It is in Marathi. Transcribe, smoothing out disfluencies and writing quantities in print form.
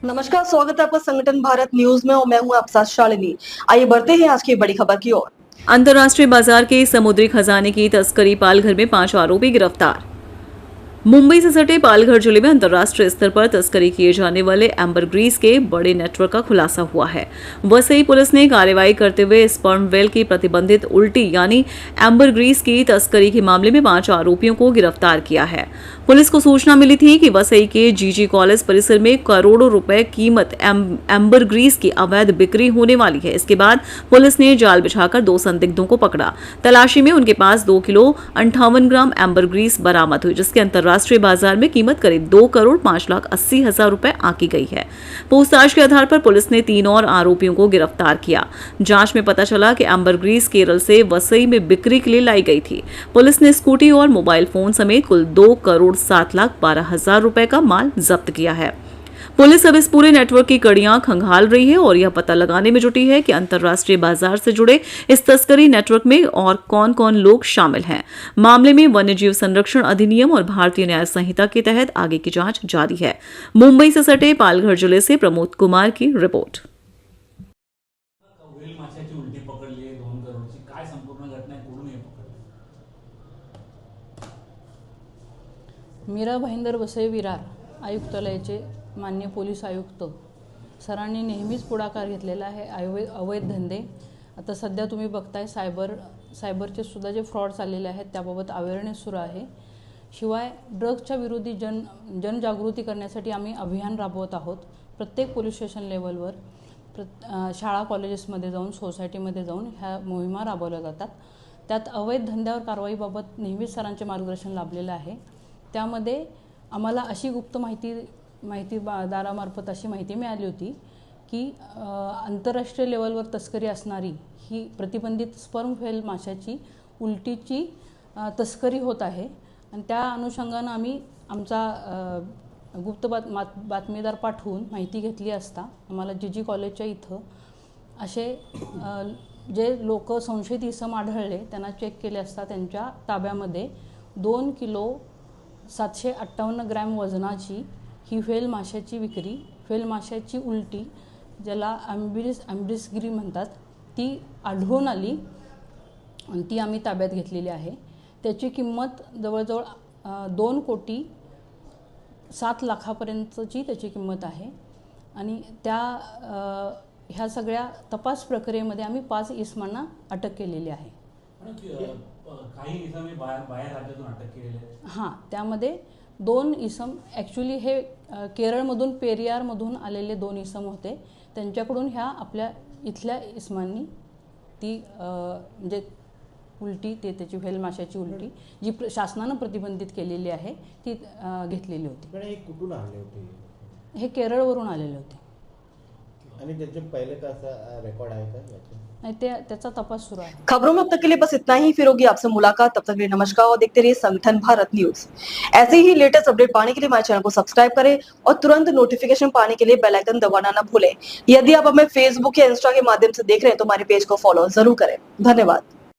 नमस्कार, स्वागत है आपका संगठन भारत न्यूज में और मैं हूं आपके साथ शालिनी। आइए बढ़ते हैं आज की बड़ी खबर की ओर। अंतर्राष्ट्रीय बाजार के समुद्री खजाने की तस्करी पालघर में 5 आरोपी गिरफ्तार। मुंबई से सटे पालघर जिले में अंतर्राष्ट्रीय स्तर पर तस्करी किए जाने वाले एम्बरग्रीस के बड़े नेटवर्क का खुलासा हुआ है। वसई पुलिस ने कार्रवाई करते हुए स्पर्म वेल की प्रतिबंधित उल्टी यानी एम्बरग्रीस की तस्करी के मामले में 5 आरोपियों को गिरफ्तार किया है। पुलिस को सूचना मिली थी कि वसई के जीजी कॉलेज परिसर में करोड़ों रुपए कीमत एम्बरग्रीस की अवैध बिक्री होने वाली है। इसके बाद पुलिस ने जाल बिछाकर 2 संदिग्धों को पकड़ा। तलाशी में उनके पास 2 किलो 58 ग्राम एम्बरग्रीस बरामद हुई, जिसके अंतर्राष्ट्रीय बाजार में कीमत करीब 2,80,00,000 रुपए आंकी गई है। पूछताछ के आधार पर पुलिस ने 3 और आरोपियों को गिरफ्तार किया। जांच में पता चला कि एम्बरग्रीस केरल से वसई में बिक्री के लिए लाई गई थी। पुलिस ने स्कूटी और मोबाइल फोन समेत कुल 2,07,12,000 रुपए का माल जब्त किया है। पुलिस अब इस पूरे नेटवर्क की कड़ियां खंगाल रही है और यह पता लगाने में जुटी है कि अंतर्राष्ट्रीय बाजार से जुड़े इस तस्करी नेटवर्क में और कौन-कौन लोग शामिल हैं। मामले में वन्यजीव संरक्षण अधिनियम और भारतीय न्याय संहिता के तहत आगे की जांच जारी है। मुंबई से सटे पालघर जिले से प्रमोद कुमार की रिपोर्ट। वेल माशाची उलटी पकडली 2 करोडची, काय संपूर्ण घटना आहे, कुठून हे पकडले? मीरा भाईंदर वसई विरार आयुक्तालयाचे मान्य पोलीस आयुक्त सरांनी नेहमीच पुढाकार घेतलेला आहे अवैध धंदे। आता सध्या तुम्ही बघताय सायबरचे सुद्धा जे फ्रॉड चाललेले आहेत त्याबाबत अवेअरनेस सुरू आहे। शिवाय ड्रग्सच्या विरोधी जनजागृती करण्यासाठी आम्ही अभियान राबवत आहोत। प्रत्येक पोलीस स्टेशन लेवलवर शाळा कॉलेजेसमध्ये जाऊन सोसायटीमध्ये जाऊन ह्या मोहिमा राबवल्या जातात। त्यात अवैध धंद्यावर कारवाईबाबत नेहमीच सरांचे मार्गदर्शन लाभलेलं आहे। त्यामध्ये आम्हाला अशी गुप्त माहितीदारामार्फत अशी माहिती मिळाली होती की आंतरराष्ट्रीय लेवलवर तस्करी असणारी ही प्रतिबंधित स्पर्म वेल माशाची उलटीची तस्करी होत आहे आणि त्या अनुषंगाने आम्ही आमचा गुप्त बातमीदार पाठवून माहिती घेतली असता आम्हाला जीजी कॉलेजच्या इथं असे जे लोक संशयित इसम आढळले त्यांना चेक केले असता त्यांच्या ताब्यामध्ये 2 किलो 758 ग्रॅम वजनाची ही व्हेल माशाची विक्री, व्हेल माशाची उलटी ज्याला एम्ब्रिसगिरी म्हणतात ती आढळून आली आणि ती आम्ही ताब्यात घेतलेली आहे। त्याची किंमत जवळजवळ 2,07,00,000पर्यंतची त्याची किंमत आहे आणि ह्या सगळ्या तपास प्रक्रियेमध्ये आम्ही 5 इसमांना अटक केलेली आहे। काही इसम बाहेर राज्यातून अटक केलेले आहेत। हां, त्यामध्ये 2 इसम ॲक्च्युली हे केरळमधून पेरियारमधून आलेले 2 इसम होते। त्यांच्याकडून ह्या आपल्या इथल्या इसमांनी ती म्हणजे उलटी त्याची व्हेल माशाची उलटी जी शासनानं प्रतिबंधित केलेली आहे ती घेतलेली होती। पण हे कुठून आले होते? हे केरळवरून आलेले होते आणि त्याचे पहिले का असा रेकॉर्ड आहे का याचा? नाही, त्याचा तपास सुरू आहे। खबरों में अब तक के लिए बस इतना ही। फिर होगी आपसे मुलाकात, तब तक के लिए नमस्कार और देखते रहिए संगठन भारत न्यूज। ऐसे ही लेटेस्ट अपडेट पाने के लिए हमारे चैनल को सब्सक्राइब करें और तुरंत नोटिफिकेशन पाने के लिए बेल आइकन दबाना ना भूलें। यदि आप हमें फेसबुक या इंस्टा के माध्यम से देख रहे हैं तो हमारे पेज को फॉलो जरूर करें। धन्यवाद।